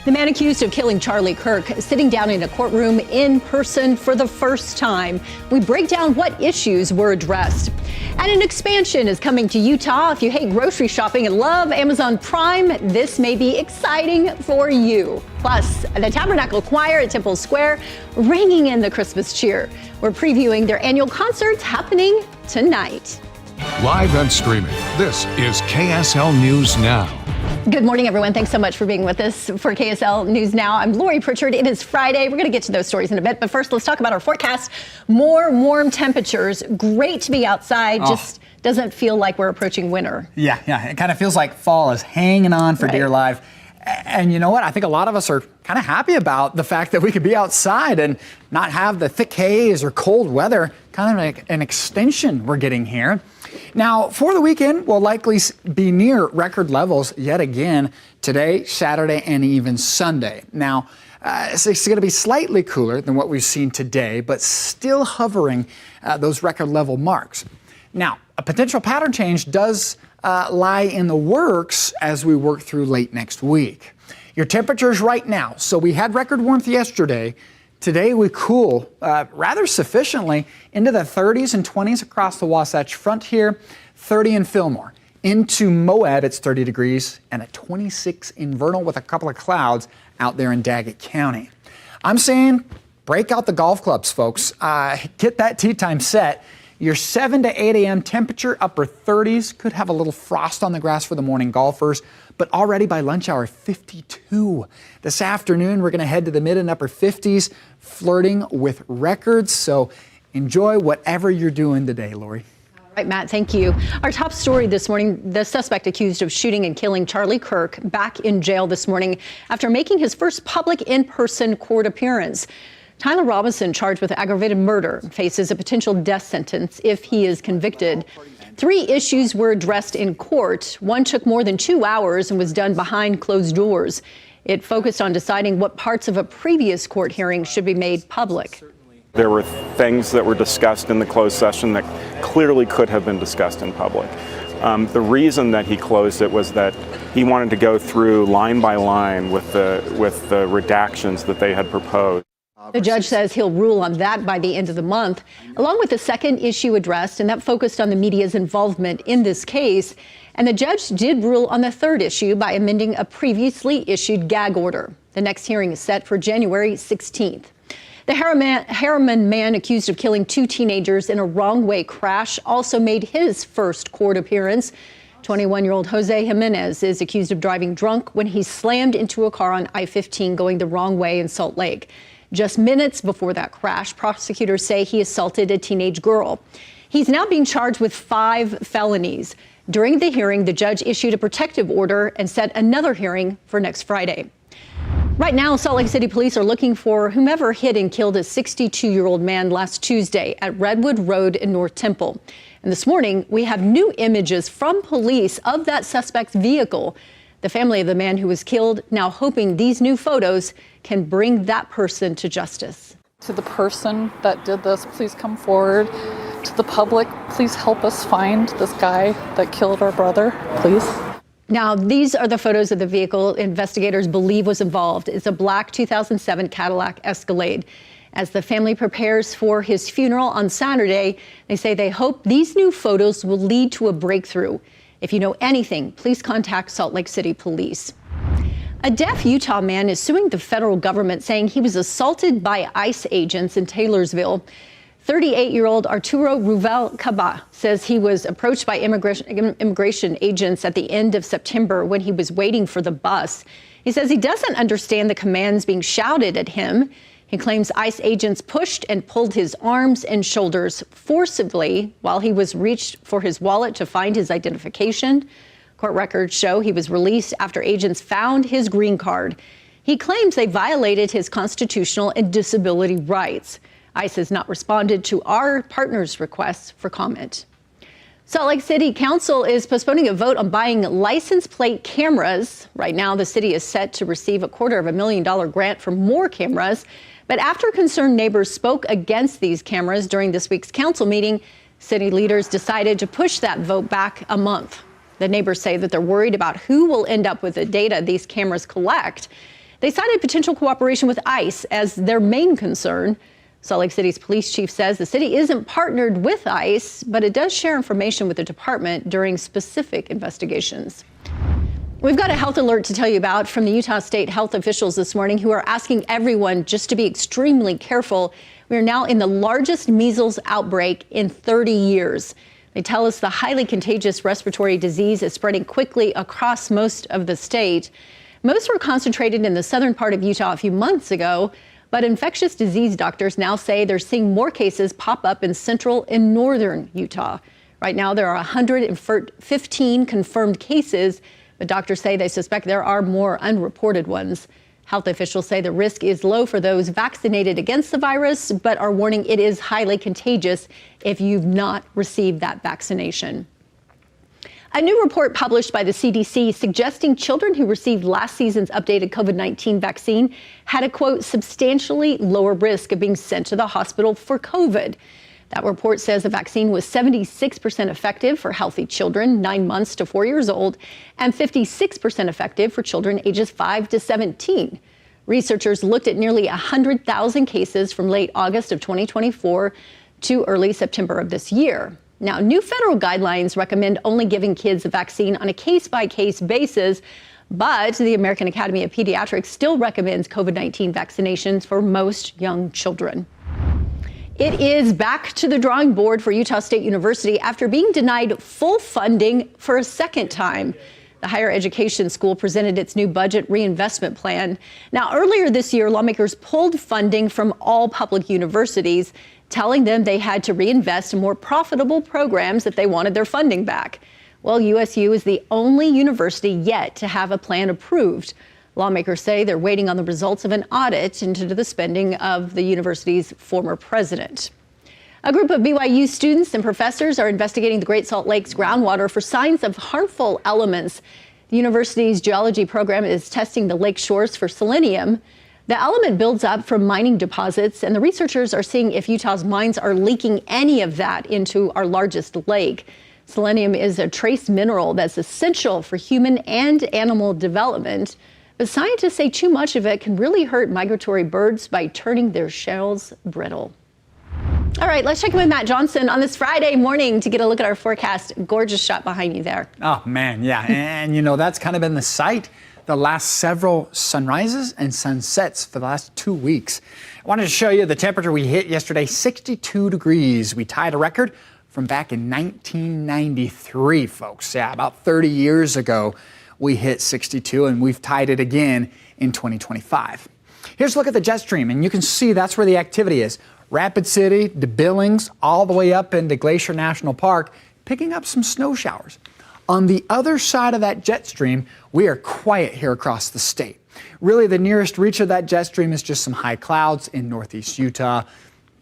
The man accused of killing Charlie Kirk sitting down in a courtroom in person for the first time. We break down what issues were addressed. And an expansion is coming to Utah. If you hate grocery shopping and love Amazon Prime, this may be exciting for you. Plus, the Tabernacle Choir at Temple Square ringing in the Christmas cheer. We're previewing their annual concert happening tonight. Live and streaming, this is KSL News Now. Good morning, everyone. Thanks so much for being with us for KSL News Now. I'm Lori Pritchard. It is Friday. We're going to get to those stories in a bit. But first, let's talk about our forecast. More warm temperatures. Great to be outside. Just doesn't feel like we're approaching winter. Yeah. It kind of feels like fall is hanging on for dear life. And you know what? I think a lot of us are kind of happy about the fact that we could be outside and not have the thick haze or cold weather, kind of like an extension we're getting here. Now, for the weekend, we'll likely be near record levels yet again today, Saturday, and even Sunday. Now, it's going to be slightly cooler than what we've seen today, but still hovering those record level marks. Now, a potential pattern change does lie in the works as we work through late next week. Your temperatures right now, so we had record warmth yesterday. Today we cool rather sufficiently into the 30s and 20s across the Wasatch Front here, 30 in Fillmore. Into Moab, it's 30 degrees and a 26 in Vernal with a couple of clouds out there in Daggett County. I'm saying break out the golf clubs, folks. Get that tee time set. Your 7 to 8 a.m. temperature, upper 30s, could have a little frost on the grass for the morning golfers, but already by lunch hour, 52. This afternoon, we're going to head to the mid and upper 50s, flirting with records. So enjoy whatever you're doing today, Lori. All right, Matt, thank you. Our top story this morning, the suspect accused of shooting and killing Charlie Kirk back in jail this morning after making his first public in-person court appearance. Tyler Robinson, charged with aggravated murder, faces a potential death sentence if he is convicted. 3 issues were addressed in court. One took more than 2 hours and was done behind closed doors. It focused on deciding what parts of a previous court hearing should be made public. There were things that were discussed in the closed session that clearly could have been discussed in public. The reason that he closed it was that he wanted to go through line by line with the redactions that they had proposed. The judge says he'll rule on that by the end of the month, along with the second issue addressed, and that focused on the media's involvement in this case. And the judge did rule on the third issue by amending a previously issued gag order. The next hearing is set for January 16th. The Harriman man accused of killing 2 teenagers in a wrong-way crash also made his first court appearance. 21-year-old Jose Jimenez is accused of driving drunk when he slammed into a car on I-15 going the wrong way in Salt Lake. Just minutes before that crash, prosecutors say he assaulted a teenage girl. He's now being charged with 5 felonies. During the hearing, the judge issued a protective order and set another hearing for next Friday. Right now, Salt Lake City police are looking for whomever hit and killed a 62-year-old man last Tuesday at Redwood Road in North Temple. And this morning, we have new images from police of that suspect's vehicle. The family of the man who was killed now hoping these new photos can bring that person to justice. To the person that did this, please come forward. To the public, please help us find this guy that killed our brother, please. Now, these are the photos of the vehicle investigators believe was involved. It's a black 2007 Cadillac Escalade. As the family prepares for his funeral on Saturday, they say they hope these new photos will lead to a breakthrough. If you know anything, please contact Salt Lake City Police. A deaf Utah man is suing the federal government, saying he was assaulted by ICE agents in Taylorsville. 38-year-old Arturo Ruvel Caba says he was approached by immigration agents at the end of September when he was waiting for the bus. He says he doesn't understand the commands being shouted at him. He claims ICE agents pushed and pulled his arms and shoulders forcibly while he was reached for his wallet to find his identification. Court records show he was released after agents found his green card. He claims they violated his constitutional and disability rights. ICE has not responded to our partners' requests for comment. Salt Lake City Council is postponing a vote on buying license plate cameras. Right now, the city is set to receive a $250,000 grant for more cameras. But after concerned neighbors spoke against these cameras during this week's council meeting, city leaders decided to push that vote back a month. The neighbors say that they're worried about who will end up with the data these cameras collect. They cited potential cooperation with ICE as their main concern. Salt Lake City's police chief says the city isn't partnered with ICE, but it does share information with the department during specific investigations. We've got a health alert to tell you about from the Utah State health officials this morning who are asking everyone just to be extremely careful. We are now in the largest measles outbreak in 30 years. They tell us the highly contagious respiratory disease is spreading quickly across most of the state. Most were concentrated in the southern part of Utah a few months ago, but infectious disease doctors now say they're seeing more cases pop up in central and northern Utah. Right now, there are 115 confirmed cases, but doctors say they suspect there are more unreported ones. Health officials say the risk is low for those vaccinated against the virus, but are warning it is highly contagious if you've not received that vaccination. A new report published by the CDC suggesting children who received last season's updated COVID-19 vaccine had a, quote, substantially lower risk of being sent to the hospital for COVID. That report says the vaccine was 76% effective for healthy children 9 months to 4 years old and 56% effective for children ages 5 to 17. Researchers looked at nearly 100,000 cases from late August of 2024 to early September of this year. Now, new federal guidelines recommend only giving kids the vaccine on a case-by-case basis, but the American Academy of Pediatrics still recommends COVID-19 vaccinations for most young children. It is back to the drawing board for Utah State University after being denied full funding for a second time. The higher education school presented its new budget reinvestment plan. Now, earlier this year, lawmakers pulled funding from all public universities, telling them they had to reinvest in more profitable programs if they wanted their funding back. Well, USU is the only university yet to have a plan approved. Lawmakers say they're waiting on the results of an audit into the spending of the university's former president. A group of BYU students and professors are investigating the Great Salt Lake's groundwater for signs of harmful elements. The university's geology program is testing the lake shores for selenium. The element builds up from mining deposits, and the researchers are seeing if Utah's mines are leaking any of that into our largest lake. Selenium is a trace mineral that's essential for human and animal development. But scientists say too much of it can really hurt migratory birds by turning their shells brittle. All right, let's check in with Matt Johnson on this Friday morning to get a look at our forecast. Gorgeous shot behind you there. Oh, man, yeah. And, you know, that's kind of been the sight the last several sunrises and sunsets for the last 2 weeks. I wanted to show you the temperature we hit yesterday, 62 degrees. We tied a record from back in 1993, folks. Yeah, about 30 years ago. We hit 62, and we've tied it again in 2025. Here's a look at the jet stream, and you can see that's where the activity is. Rapid City to Billings, all the way up into Glacier National Park, picking up some snow showers. On the other side of that jet stream, we are quiet here across the state. Really, the nearest reach of that jet stream is just some high clouds in northeast Utah.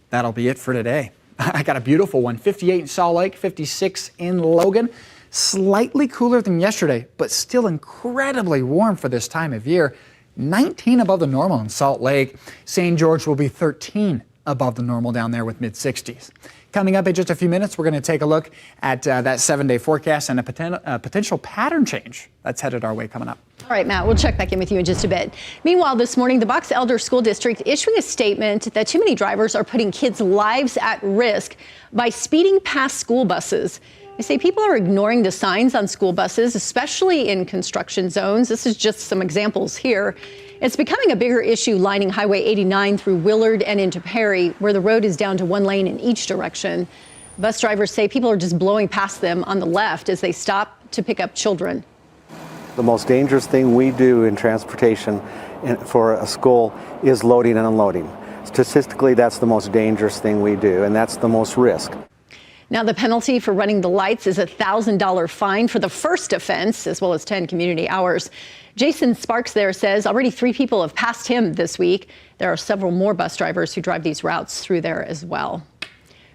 That'll be it for today. I got a beautiful one, 58 in Salt Lake, 56 in Logan. Slightly cooler than yesterday, but still incredibly warm for this time of year. 19 above the normal in Salt Lake. St. George will be 13 above the normal down there with mid-60s. Coming up in just a few minutes, we're going to take a look at that 7-day forecast and a potential pattern change that's headed our way coming up. All right, Matt, we'll check back in with you in just a bit. Meanwhile, this morning, the Box Elder School District issuing a statement that too many drivers are putting kids' lives at risk by speeding past school buses. They say people are ignoring the signs on school buses, especially in construction zones. This is just some examples here. It's becoming a bigger issue lining Highway 89 through Willard and into Perry, where the road is down to one lane in each direction. Bus drivers say people are just blowing past them on the left as they stop to pick up children. The most dangerous thing we do in transportation for a school is loading and unloading. Statistically, that's the most dangerous thing we do, and that's the most risk. Now, the penalty for running the lights is a $1,000 fine for the first offense, as well as 10 community hours. Jason Sparks there says already 3 people have passed him this week. There are several more bus drivers who drive these routes through there as well.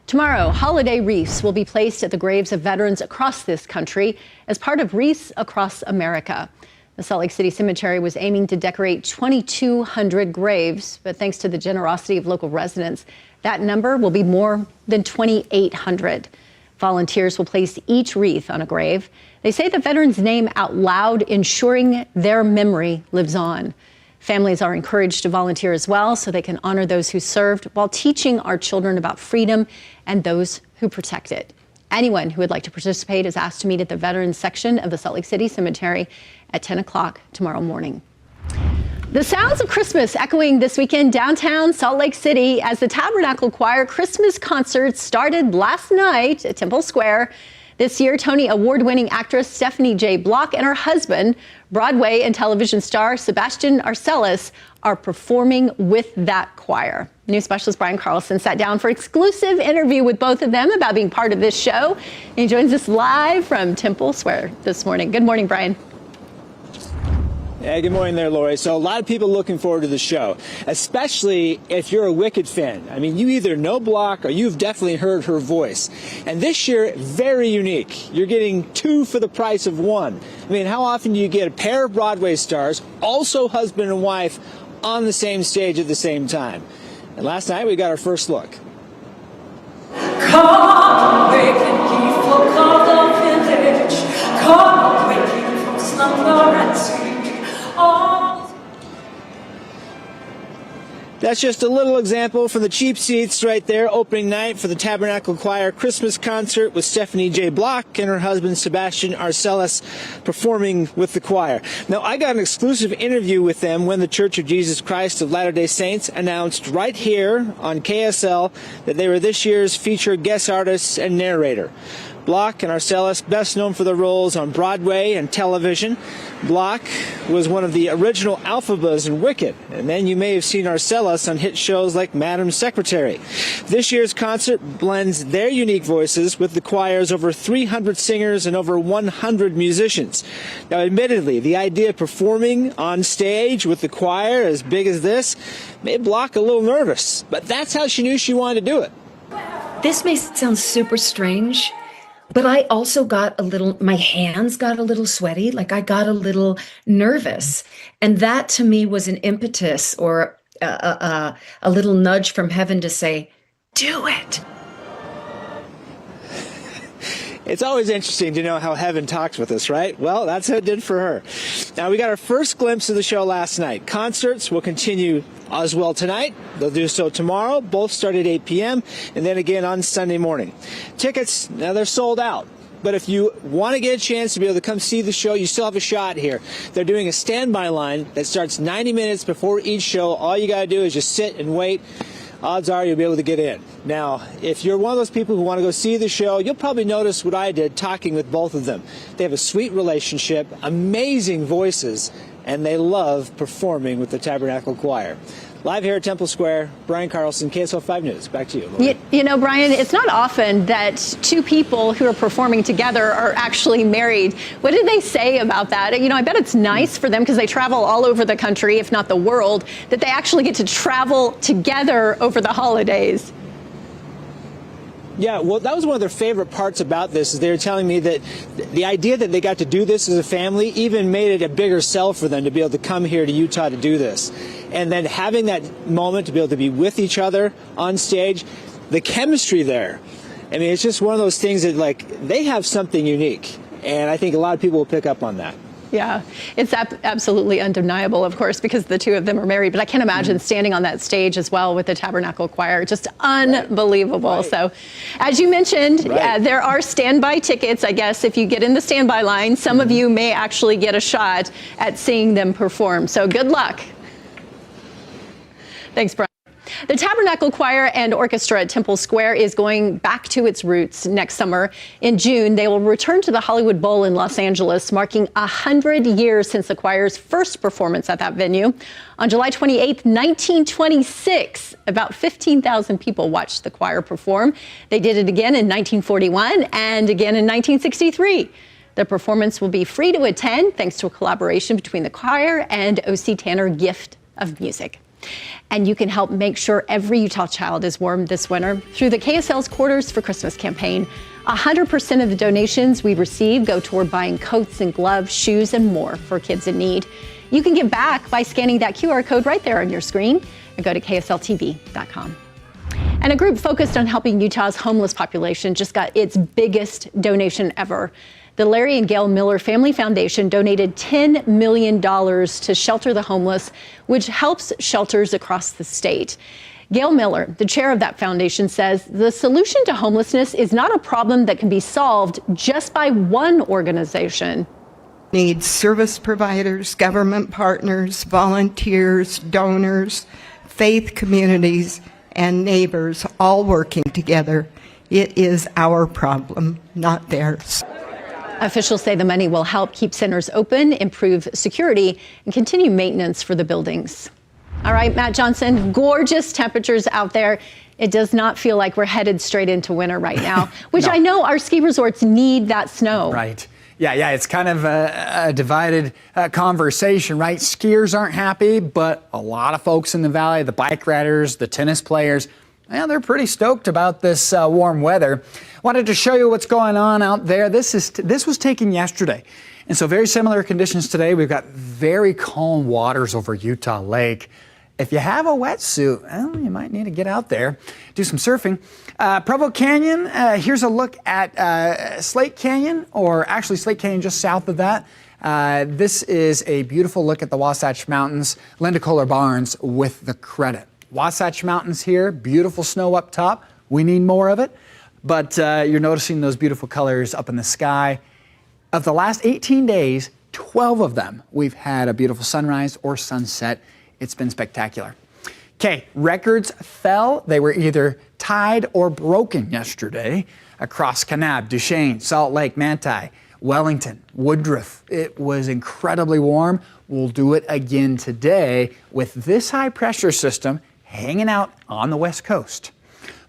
Tomorrow, holiday wreaths will be placed at the graves of veterans across this country as part of Wreaths Across America. The Salt Lake City Cemetery was aiming to decorate 2,200 graves, but thanks to the generosity of local residents, that number will be more than 2,800. Volunteers will place each wreath on a grave. They say the veteran's name out loud, ensuring their memory lives on. Families are encouraged to volunteer as well so they can honor those who served while teaching our children about freedom and those who protect it. Anyone who would like to participate is asked to meet at the Veterans section of the Salt Lake City Cemetery at 10 o'clock tomorrow morning. The sounds of Christmas echoing this weekend downtown Salt Lake City as the Tabernacle Choir Christmas concert started last night at Temple Square. This year, Tony Award-winning actress Stephanie J. Block and her husband, Broadway and television star Sebastian Arcelus, are performing with that choir. News specialist Brian Carlson sat down for an exclusive interview with both of them about being part of this show. He joins us live from Temple Square this morning. Good morning, Brian. Yeah, good morning there, Lori. So a lot of people looking forward to the show, especially if you're a Wicked fan. I mean, you either know Block or you've definitely heard her voice. And this year, very unique. You're getting 2 for the price of 1. I mean, how often do you get a pair of Broadway stars, also husband and wife, on the same stage at the same time? And last night, we got our first look. Come, waking people of the village. Come, waking from slumber and sleep. That's just a little example from the cheap seats right there, opening night for the Tabernacle Choir Christmas concert with Stephanie J. Block and her husband Sebastian Arcelus performing with the choir. Now, I got an exclusive interview with them when the Church of Jesus Christ of Latter-day Saints announced right here on KSL that they were this year's featured guest artists and narrator. Block and Arcelus, best known for their roles on Broadway and television. Block was one of the original Alphabas in Wicked, and then you may have seen Arcelus on hit shows like Madam Secretary. This year's concert blends their unique voices with the choir's over 300 singers and over 100 musicians. Now, admittedly, the idea of performing on stage with the choir as big as this made Block a little nervous, but that's how she knew she wanted to do it. This may sound super strange, but I also got my hands got a little sweaty, like I got a little nervous. And that to me was an impetus or a little nudge from heaven to say, do it. It's always interesting to know how heaven talks with us, right? Well, that's how it did for her. Now, we got our first glimpse of the show last night. Concerts will continue as well tonight. They'll do so tomorrow. Both start at 8 p.m. and then again on Sunday morning. Tickets, now they're sold out. But if you want to get a chance to be able to come see the show, you still have a shot here. They're doing a standby line that starts 90 minutes before each show. All you got to do is just sit and wait. Odds are you'll be able to get in. Now, if you're one of those people who want to go see the show, you'll probably notice what I did talking with both of them. They have a sweet relationship, amazing voices, and they love performing with the Tabernacle Choir. Live here at Temple Square, Brian Carlson, KSL 5 News. Back to you. You know, Brian, it's not often that 2 people who are performing together are actually married. What did they say about that? You know, I bet it's nice for them because they travel all over the country, if not the world, that they actually get to travel together over the holidays. Yeah, well, that was one of their favorite parts about this, is they were telling me that the idea that they got to do this as a family even made it a bigger sell for them to be able to come here to Utah to do this. And then having that moment to be able to be with each other on stage, the chemistry there. I mean, it's just one of those things that, like, they have something unique. And I think a lot of people will pick up on that. Yeah, it's absolutely undeniable, of course, because the 2 of them are married. But I can't imagine standing on that stage as well with the Tabernacle Choir. Just unbelievable. Right. So, as you mentioned, there are standby tickets. I guess if you get in the standby line, some of you may actually get a shot at seeing them perform. So good luck. Thanks, Brian. The Tabernacle Choir and Orchestra at Temple Square is going back to its roots next summer. In June, they will return to the Hollywood Bowl in Los Angeles, marking 100 years since the choir's first performance at that venue. On July 28, 1926, about 15,000 people watched the choir perform. They did it again in 1941 and again in 1963. The performance will be free to attend thanks to a collaboration between the choir and O.C. Tanner Gift of Music. And you can help make sure every Utah child is warm this winter through the KSL's Quarters for Christmas campaign. 100% of the donations we receive go toward buying coats and gloves, shoes, and more for kids in need. You can give back by scanning that QR code right there on your screen or go to KSLTV.com. And a group focused on helping Utah's homeless population just got its biggest donation ever. The Larry and Gail Miller Family Foundation donated $10 million to shelter the homeless, which helps shelters across the state. Gail Miller, the chair of that foundation, says the solution to homelessness is not a problem that can be solved just by one organization. Needs service providers, government partners, volunteers, donors, faith communities, and neighbors all working together. It is our problem, not theirs. Officials say the money will help keep centers open, improve security, and continue maintenance for the buildings. All right, Matt Johnson, gorgeous temperatures out there. It does not feel like we're headed straight into winter right now, which No. I know our ski resorts need that snow. Right. Yeah, it's kind of a divided conversation, right? Skiers aren't happy, but a lot of folks in the valley, the bike riders, the tennis players, well, they're pretty stoked about this warm weather. Wanted to show you what's going on out there. This was taken yesterday. And so very similar conditions today. We've got very calm waters over Utah Lake. If you have a wetsuit, well, you might need to get out there, do some surfing. Provo Canyon, here's a look at Slate Canyon, or actually Slate Canyon just south of that. This is a beautiful look at the Wasatch Mountains. Linda Kohler Barnes with the credit. Wasatch Mountains here, beautiful snow up top. We need more of it, but you're noticing those beautiful colors up in the sky. Of the last 18 days, 12 of them, we've had a beautiful sunrise or sunset. It's been spectacular. Okay, records fell. They were either tied or broken yesterday across Kanab, Duchesne, Salt Lake, Manti, Wellington, Woodruff. It was incredibly warm. We'll do it again today with this high pressure system hanging out on the west coast.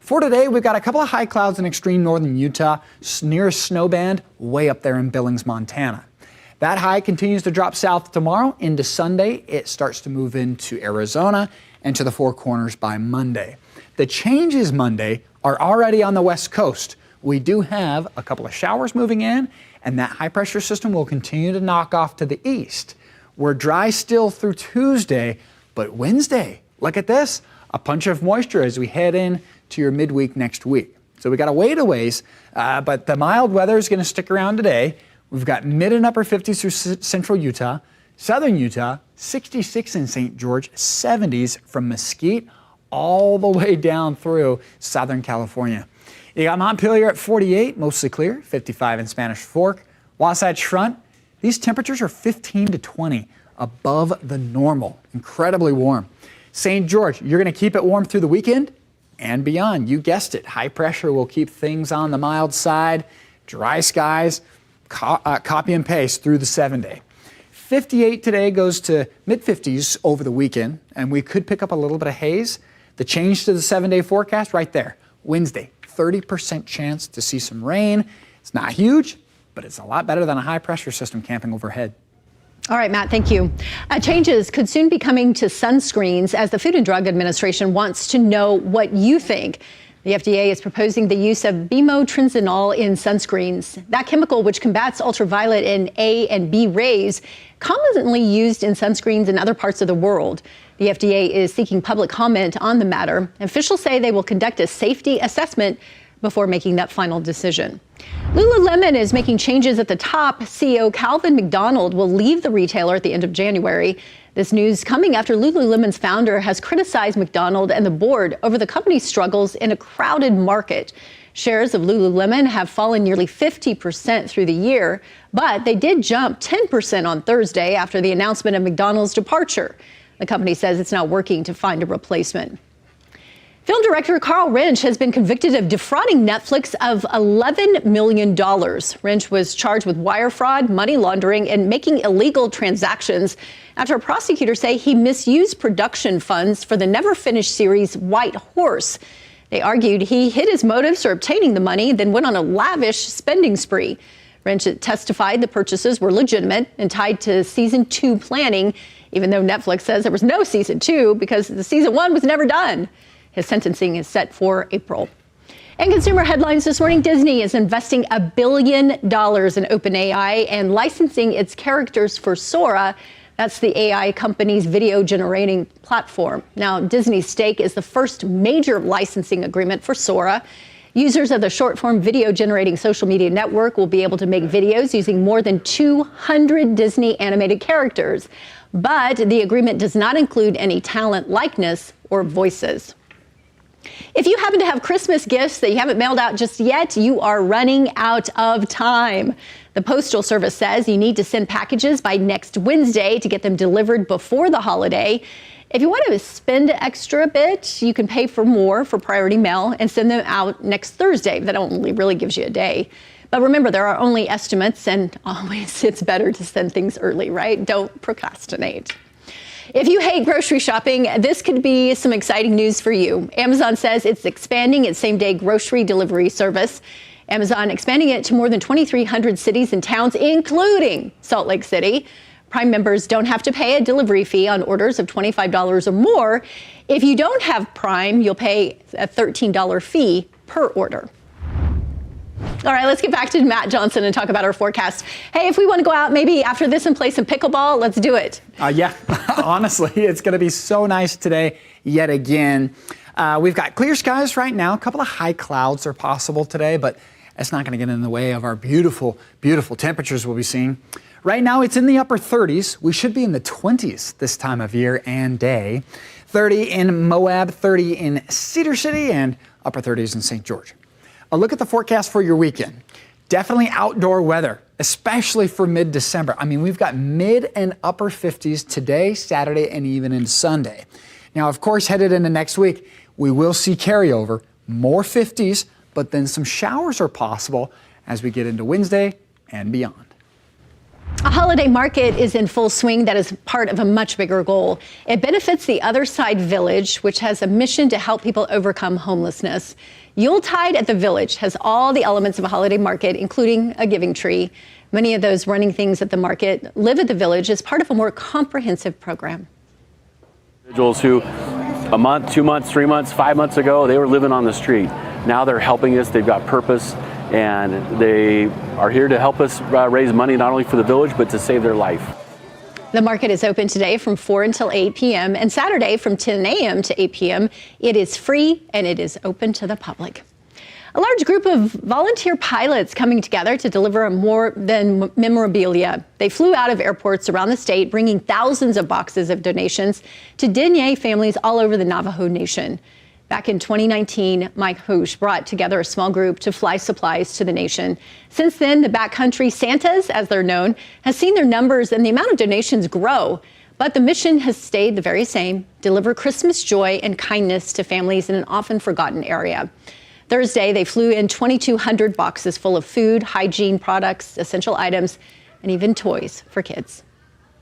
For today, we've got a couple of high clouds in extreme northern Utah, near a snow band way up there in Billings, Montana. That high continues to drop south tomorrow into Sunday. It starts to move into Arizona and to the Four Corners by Monday. The changes Monday are already on the west coast. We do have a couple of showers moving in, and that high pressure system will continue to knock off to the east. We're dry still through Tuesday, but Wednesday, look at this, a punch of moisture as we head in to your midweek next week. So we got to wait a ways, but the mild weather is going to stick around today. We've got mid and upper 50s through central Utah, southern Utah, 66 in St. George, 70s from Mesquite all the way down through Southern California. You got Montpelier at 48, mostly clear, 55 in Spanish Fork. Wasatch Front, these temperatures are 15 to 20 above the normal, incredibly warm. St. George, you're going to keep it warm through the weekend and beyond. You guessed it, high pressure will keep things on the mild side, dry skies, copy and paste through the 7-day. 58 today goes to mid-50s over the weekend, and we could pick up a little bit of haze. The change to the 7-day forecast right there. Wednesday, 30% chance to see some rain. It's not huge, but it's a lot better than a high pressure system camping overhead. All right, Matt, thank you. Changes could soon be coming to sunscreens as the Food and Drug Administration wants to know what you think. The FDA is proposing the use of bimotrinzinol in sunscreens. That chemical, which combats ultraviolet and A and B rays, commonly used in sunscreens in other parts of the world. The FDA is seeking public comment on the matter. Officials say they will conduct a safety assessment before making that final decision. Lululemon is making changes at the top. CEO Calvin McDonald will leave the retailer at the end of January. This news coming after Lululemon's founder has criticized McDonald and the board over the company's struggles in a crowded market. Shares of Lululemon have fallen nearly 50% through the year, but they did jump 10% on Thursday after the announcement of McDonald's departure. The company says it's now working to find a replacement. Film director Carl Wrench has been convicted of defrauding Netflix of $11 million. Wrench was charged with wire fraud, money laundering, and making illegal transactions after prosecutors say he misused production funds for the never-finished series White Horse. They argued he hid his motives for obtaining the money, then went on a lavish spending spree. Wrench testified the purchases were legitimate and tied to season 2 planning, even though Netflix says there was no season 2 because the season 1 was never done. His sentencing is set for April. And consumer headlines this morning, Disney is investing $1 billion in OpenAI and licensing its characters for Sora. That's the AI company's video generating platform. Now, Disney's stake is the first major licensing agreement for Sora. Users of the short-form video-generating social media network will be able to make videos using more than 200 Disney animated characters. But the agreement does not include any talent likeness or voices. If you happen to have Christmas gifts that you haven't mailed out just yet, you are running out of time. The Postal Service says you need to send packages by next Wednesday to get them delivered before the holiday. If you want to spend extra a bit, you can pay for more for priority mail and send them out next Thursday. That only really gives you a day. But remember, there are only estimates, and always it's better to send things early, right? Don't procrastinate. If you hate grocery shopping, this could be some exciting news for you. Amazon says it's expanding its same-day grocery delivery service. Amazon expanding it to more than 2,300 cities and towns, including Salt Lake City. Prime members don't have to pay a delivery fee on orders of $25 or more. If you don't have Prime, you'll pay a $13 fee per order. All right, let's get back to Matt Johnson and talk about our forecast. Hey, if we want to go out maybe after this and play some pickleball, let's do it. Yeah, honestly, it's going to be so nice today yet again. We've got clear skies right now. A couple of high clouds are possible today, but that's not going to get in the way of our beautiful, beautiful temperatures we'll be seeing. Right now, it's in the upper 30s. We should be in the 20s this time of year and day. 30 in Moab, 30 in Cedar City, and upper 30s in St. George. A look at the forecast for your weekend. Definitely outdoor weather, especially for mid-December. I mean, we've got mid and upper 50s today, Saturday, and even into Sunday. Now, of course, headed into next week, we will see carryover, more 50s, but then some showers are possible as we get into Wednesday and beyond. A holiday market is in full swing that is part of a much bigger goal. It benefits the Other Side Village, which has a mission to help people overcome homelessness. Yuletide at the Village has all the elements of a holiday market, including a giving tree. Many of those running things at the market live at the Village as part of a more comprehensive program. Individuals who a month, 2 months, 3 months, 5 months ago, they were living on the street. Now they're helping us. They've got purpose, and they are here to help us raise money not only for the Village, but to save their life. The market is open today from 4 until 8 p.m. and Saturday from 10 a.m. to 8 p.m. It is free and it is open to the public. A large group of volunteer pilots coming together to deliver more than memorabilia. They flew out of airports around the state, bringing thousands of boxes of donations to Diné families all over the Navajo Nation. Back in 2019, Mike Hoosh brought together a small group to fly supplies to the nation. Since then, the backcountry Santas, as they're known, has seen their numbers and the amount of donations grow. But the mission has stayed the very same: deliver Christmas joy and kindness to families in an often forgotten area. Thursday, they flew in 2,200 boxes full of food, hygiene products, essential items, and even toys for kids.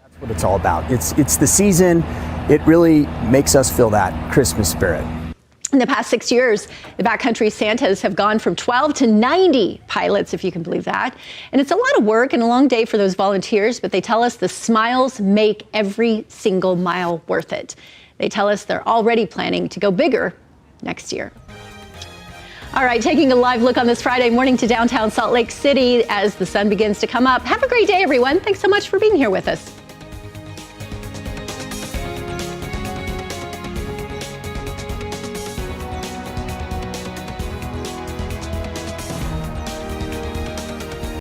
That's what it's all about. It's the season. It really makes us feel that Christmas spirit. In the past 6 years, the backcountry Santas have gone from 12 to 90 pilots, if you can believe that. And it's a lot of work and a long day for those volunteers, but they tell us the smiles make every single mile worth it. They tell us they're already planning to go bigger next year. All right, taking a live look on this Friday morning to downtown Salt Lake City as the sun begins to come up. Have a great day, everyone. Thanks so much for being here with us.